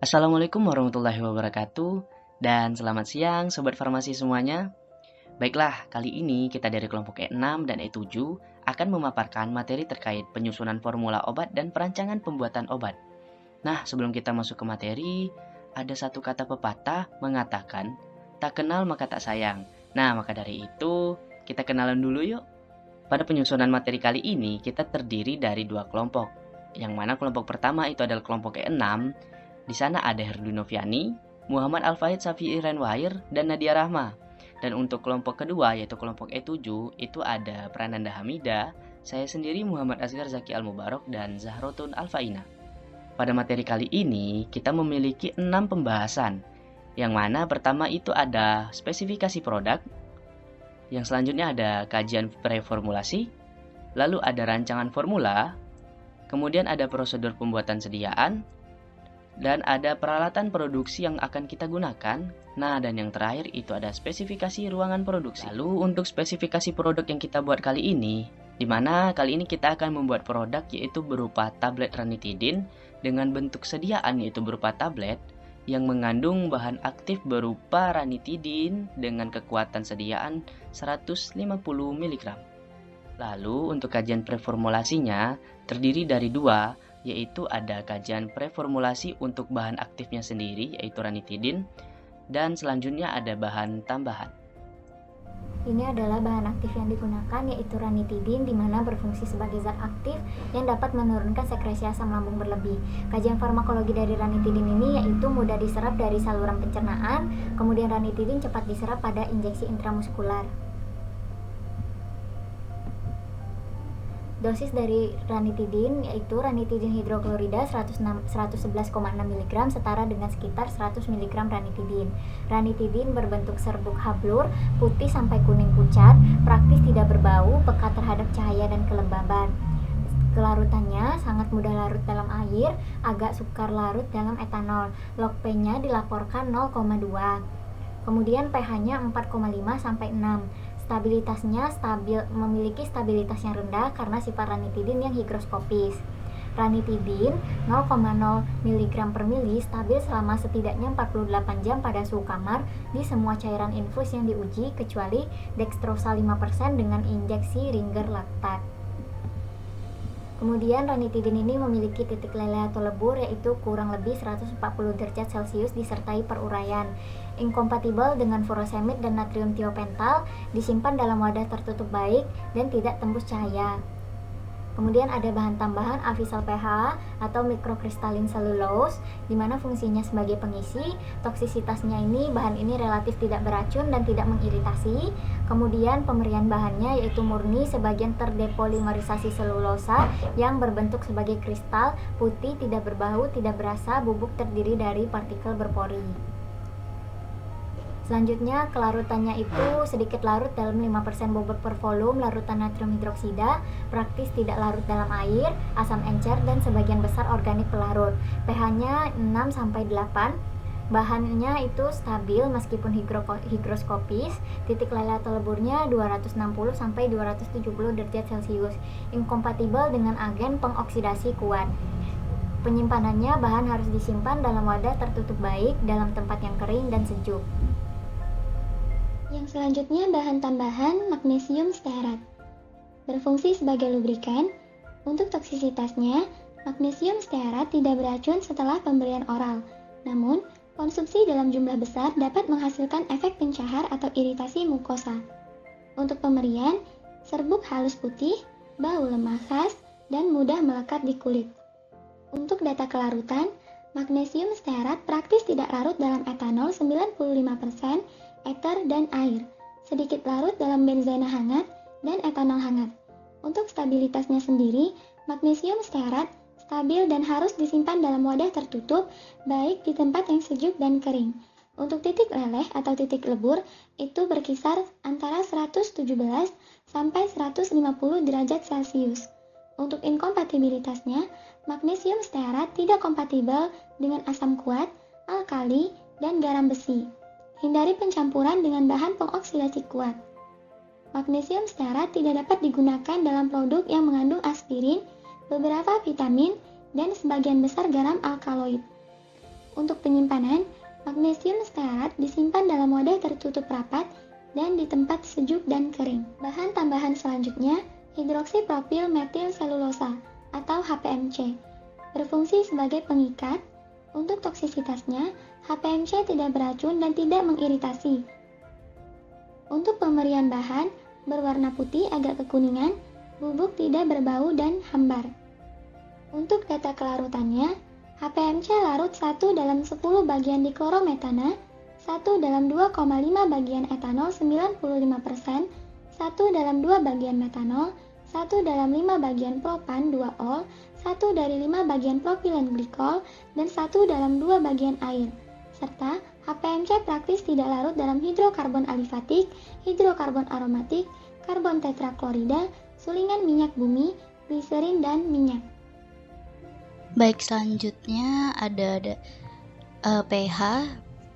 Assalamualaikum warahmatullahi wabarakatuh, dan selamat siang Sobat Farmasi semuanya. Baiklah, kali ini kita dari kelompok E6 dan E7 akan memaparkan materi terkait penyusunan formula obat dan perancangan pembuatan obat. Nah, sebelum kita masuk ke materi, ada satu kata pepatah mengatakan, tak kenal maka tak sayang. Nah, maka dari itu, kita kenalan dulu yuk. Pada penyusunan materi kali ini, kita terdiri dari dua kelompok. Yang mana kelompok pertama itu adalah kelompok E6. Di sana ada Herdu Noviani, Muhammad Al-Fahid Safi'i Renwair, dan Nadia Rahma. Dan untuk kelompok kedua yaitu kelompok E7 itu ada Prananda Hamida, saya sendiri Muhammad Asgar Zaki Al-Mubarok, dan Zahrotun Al-Faina. Pada materi kali ini kita memiliki 6 pembahasan. Yang mana pertama itu ada spesifikasi produk, yang selanjutnya ada kajian preformulasi, lalu ada rancangan formula, kemudian ada prosedur pembuatan sediaan, dan ada peralatan produksi yang akan kita gunakan. Nah, dan yang terakhir itu ada spesifikasi ruangan produksi. Lalu untuk spesifikasi produk yang kita buat kali ini, di mana kali ini kita akan membuat produk yaitu berupa tablet ranitidin dengan bentuk sediaan yaitu berupa tablet yang mengandung bahan aktif berupa ranitidin dengan kekuatan sediaan 150 mg. Lalu untuk kajian preformulasinya terdiri dari dua, yaitu ada kajian preformulasi untuk bahan aktifnya sendiri yaitu ranitidin, dan selanjutnya ada bahan tambahan. Ini adalah bahan aktif yang digunakan yaitu ranitidin, di mana berfungsi sebagai zat aktif yang dapat menurunkan sekresi asam lambung berlebih. Kajian farmakologi dari ranitidin ini yaitu mudah diserap dari saluran pencernaan, kemudian ranitidin cepat diserap pada injeksi intramuskular. Dosis dari ranitidin yaitu ranitidin hidroklorida 111,6 mg setara dengan sekitar 100 mg ranitidin. Ranitidin berbentuk serbuk hablur, putih sampai kuning pucat, praktis tidak berbau, peka terhadap cahaya dan kelembaban. Kelarutannya sangat mudah larut dalam air, agak sukar larut dalam etanol. Log P-nya dilaporkan 0,2. Kemudian pH-nya 4,5 sampai 6. Stabilitasnya stabil, memiliki stabilitas yang rendah karena sifat ranitidin yang higroskopis. Ranitidin 0,0 mg per mili stabil selama setidaknya 48 jam pada suhu kamar di semua cairan infus yang diuji kecuali dextrosa 5% dengan injeksi Ringer laktat. Kemudian ranitidin ini memiliki titik leleh atau lebur yaitu kurang lebih 140 derajat Celcius disertai peruraian. Inkompatibel dengan furosemid dan natrium tiopental, disimpan dalam wadah tertutup baik dan tidak tembus cahaya. Kemudian ada bahan tambahan avisal pH atau mikrokristalin selulose, di mana fungsinya sebagai pengisi. Toksisitasnya ini, bahan ini relatif tidak beracun dan tidak mengiritasi. Kemudian pemberian bahannya yaitu murni sebagian terdepolimerisasi selulosa yang berbentuk sebagai kristal, putih, tidak berbau, tidak berasa, bubuk terdiri dari partikel berpori. Selanjutnya, kelarutannya itu sedikit larut dalam 5% bobot per volume, larutan natrium hidroksida, praktis tidak larut dalam air, asam encer, dan sebagian besar organik pelarut. pH-nya 6-8. Bahannya itu stabil meskipun higroskopis. Titik leleh atau leburnya 260-270 derajat Celcius. Inkompatibel dengan agen pengoksidasi kuat. Penyimpanannya, bahan harus disimpan dalam wadah tertutup baik, dalam tempat yang kering dan sejuk. Yang selanjutnya bahan tambahan magnesium stearat. Berfungsi sebagai lubrikan. Untuk toksisitasnya, magnesium stearat tidak beracun setelah pemberian oral. Namun, konsumsi dalam jumlah besar dapat menghasilkan efek pencahar atau iritasi mukosa. Untuk pemberian, serbuk halus putih, bau lemah khas, dan mudah melekat di kulit. Untuk data kelarutan, magnesium stearat praktis tidak larut dalam etanol 95%, ether dan air, sedikit larut dalam benzena hangat dan etanol hangat. Untuk stabilitasnya sendiri, magnesium stearat stabil dan harus disimpan dalam wadah tertutup, baik di tempat yang sejuk dan kering. Untuk titik leleh atau titik lebur, itu berkisar antara 117 sampai 150 derajat Celcius. Untuk inkompatibilitasnya, magnesium stearat tidak kompatibel dengan asam kuat, alkali, dan garam besi. Hindari pencampuran dengan bahan pengoksidasi kuat. Magnesium stearat tidak dapat digunakan dalam produk yang mengandung aspirin, beberapa vitamin, dan sebagian besar garam alkaloid. Untuk penyimpanan, magnesium stearat disimpan dalam wadah tertutup rapat dan di tempat sejuk dan kering. Bahan tambahan selanjutnya, hidroksipropil metil selulosa atau HPMC. Berfungsi sebagai pengikat. Untuk toksisitasnya, HPMC tidak beracun dan tidak mengiritasi. Untuk pemberian bahan, berwarna putih agak kekuningan, bubuk tidak berbau dan hambar. Untuk data kelarutannya, HPMC larut 1 dalam 10 bagian diklorometana, 1 dalam 2,5 bagian etanol 95%, 1 dalam 2 bagian metanol, 1 dalam 5 bagian propan 2-ol, 1 dari 5 bagian propilen glikol, dan 1 dalam 2 bagian air. Serta HPMC praktis tidak larut dalam hidrokarbon alifatik, hidrokarbon aromatik, karbon tetraklorida, sulingan minyak bumi, gliserin, dan minyak. Baik, selanjutnya ada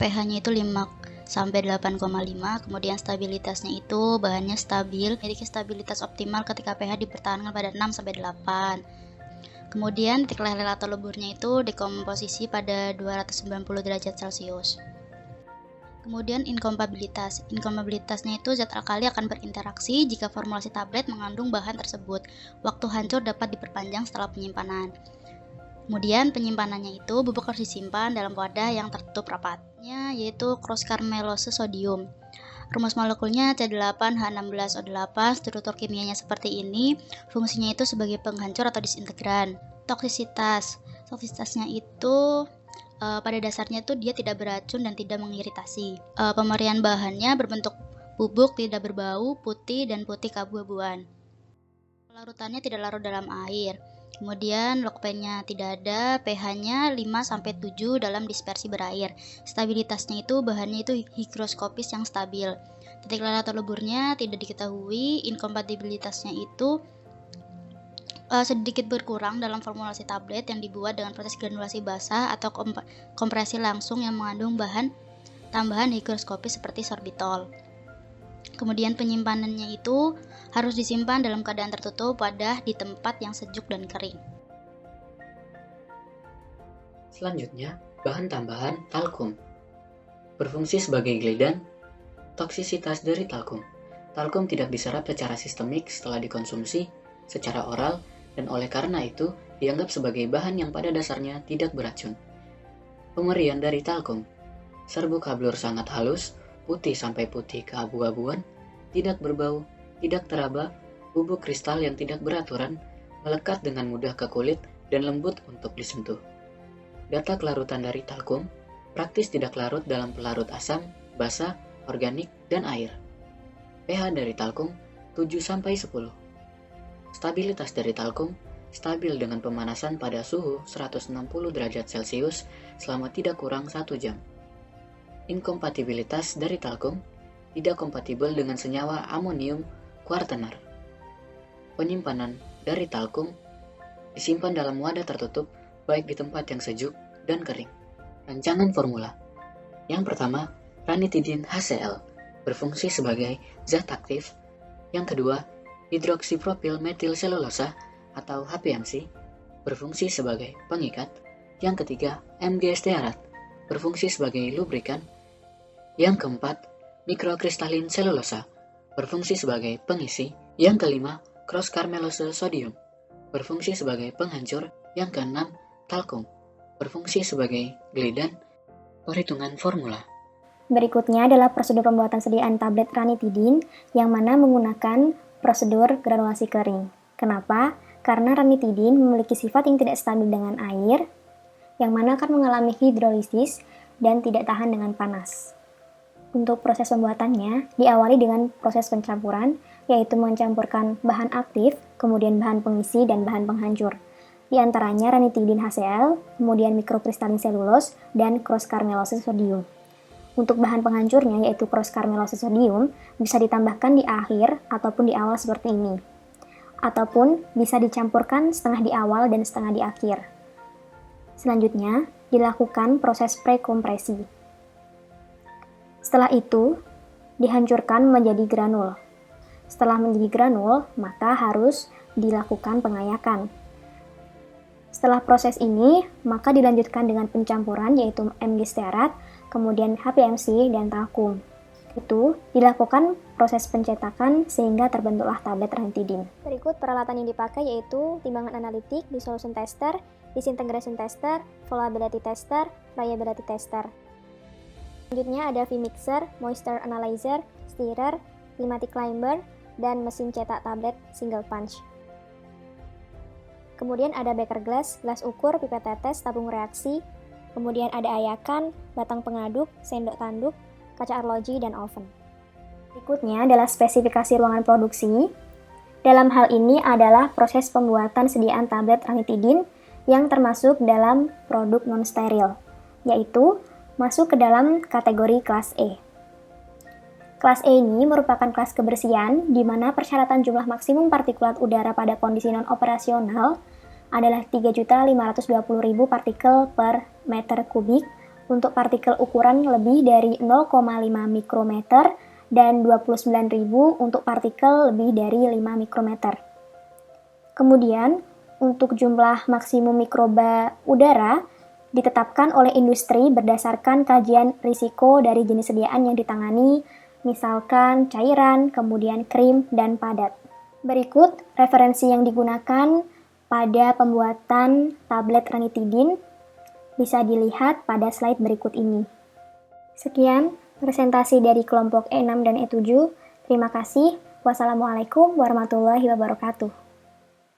pH-nya itu 5 sampai 8,5, kemudian stabilitasnya itu bahannya stabil, memiliki stabilitas optimal ketika pH dipertahankan pada 6 sampai 8. Kemudian titik leleh atau leburnya itu dekomposisi pada 290 derajat Celcius. Kemudian inkompatibilitasnya itu zat alkali akan berinteraksi jika formulasi tablet mengandung bahan tersebut. Waktu hancur dapat diperpanjang setelah penyimpanan. Kemudian penyimpanannya itu bubuk harus disimpan dalam wadah yang tertutup rapatnya, yaitu cross-carmelose sodium. Rumus molekulnya C8H16O8, struktur kimianya seperti ini, fungsinya itu sebagai penghancur atau disintegran. Toksitasnya itu pada dasarnya itu dia tidak beracun dan tidak mengiritasi. Pemberian bahannya berbentuk bubuk, tidak berbau, putih dan putih keabu-abuan. Larutannya tidak larut dalam air. Kemudian lokpennya tidak ada, pH-nya 5-7 dalam dispersi berair. Stabilitasnya itu bahannya itu higroskopis yang stabil. Titik leleh atau leburnya tidak diketahui. Inkompatibilitasnya itu sedikit berkurang dalam formulasi tablet yang dibuat dengan proses granulasi basah atau kompresi langsung yang mengandung bahan tambahan higroskopis seperti sorbitol. Kemudian penyimpanannya itu harus disimpan dalam keadaan tertutup wadah di tempat yang sejuk dan kering. Selanjutnya, bahan tambahan talkum. Berfungsi sebagai glidan. Toksisitas dari talkum. Talkum tidak diserap secara sistemik setelah dikonsumsi secara oral dan oleh karena itu dianggap sebagai bahan yang pada dasarnya tidak beracun. Pemberian dari talkum. Serbuk hablur sangat halus, putih sampai putih keabu-abuan, tidak berbau, tidak teraba, bubuk kristal yang tidak beraturan, melekat dengan mudah ke kulit dan lembut untuk disentuh. Data kelarutan dari talkum, praktis tidak larut dalam pelarut asam, basa, organik, dan air. pH dari talkum 7-10. Stabilitas dari talkum stabil dengan pemanasan pada suhu 160 derajat Celcius selama tidak kurang 1 jam. Inkompatibilitas dari talkum tidak kompatibel dengan senyawa amonium kuartenar. Penyimpanan dari talkum disimpan dalam wadah tertutup baik di tempat yang sejuk dan kering. Rancangan formula. Yang pertama, ranitidin HCl berfungsi sebagai zat aktif. Yang kedua, hidroksipropil metil selulosa atau HPMC berfungsi sebagai pengikat. Yang ketiga, Mg stearat berfungsi sebagai lubrikan. Yang keempat, mikrokristalin selulosa berfungsi sebagai pengisi. Yang kelima, cross-carmelose sodium berfungsi sebagai penghancur. Yang keenam, talkum berfungsi sebagai glidan. Perhitungan formula. Berikutnya adalah prosedur pembuatan sediaan tablet ranitidin yang mana menggunakan prosedur granulasi kering. Kenapa? Karena ranitidin memiliki sifat yang tidak stabil dengan air, yang mana akan mengalami hidrolisis dan tidak tahan dengan panas. Untuk proses pembuatannya, diawali dengan proses pencampuran, yaitu mencampurkan bahan aktif, kemudian bahan pengisi, dan bahan penghancur. Di antaranya ranitidin HCl, kemudian mikrokristalin selulose, dan cross-carmelose sodium. Untuk bahan penghancurnya, yaitu cross-carmelose sodium, bisa ditambahkan di akhir ataupun di awal seperti ini. Ataupun bisa dicampurkan setengah di awal dan setengah di akhir. Selanjutnya, dilakukan proses prekompresi. Setelah itu, dihancurkan menjadi granul. Setelah menjadi granul, maka harus dilakukan pengayakan. Setelah proses ini, maka dilanjutkan dengan pencampuran yaitu Mg stearat, kemudian HPMC, dan talkum. Itu dilakukan proses pencetakan sehingga terbentuklah tablet ranitidin. Berikut peralatan yang dipakai yaitu timbangan analitik, dissolution tester, disintegration tester, flowability tester, friability tester. Selanjutnya ada V-mixer, moisture analyzer, stirrer, climatic climber, dan mesin cetak tablet single punch. Kemudian ada beaker glass, gelas ukur, pipet tetes, tabung reaksi, kemudian ada ayakan, batang pengaduk, sendok tanduk, kaca arloji, dan oven. Berikutnya adalah spesifikasi ruangan produksi. Dalam hal ini adalah proses pembuatan sediaan tablet ranitidin yang termasuk dalam produk non-steril, yaitu masuk ke dalam kategori kelas E. Kelas E ini merupakan kelas kebersihan di mana persyaratan jumlah maksimum partikulat udara pada kondisi non-operasional adalah 3.520.000 partikel per meter kubik untuk partikel ukuran lebih dari 0,5 mikrometer dan 29.000 untuk partikel lebih dari 5 mikrometer. Kemudian, untuk jumlah maksimum mikroba udara ditetapkan oleh industri berdasarkan kajian risiko dari jenis sediaan yang ditangani, misalkan cairan, kemudian krim, dan padat. Berikut referensi yang digunakan pada pembuatan tablet ranitidin bisa dilihat pada slide berikut ini. Sekian presentasi dari kelompok E6 dan E7. Terima kasih. Wassalamualaikum warahmatullahi wabarakatuh.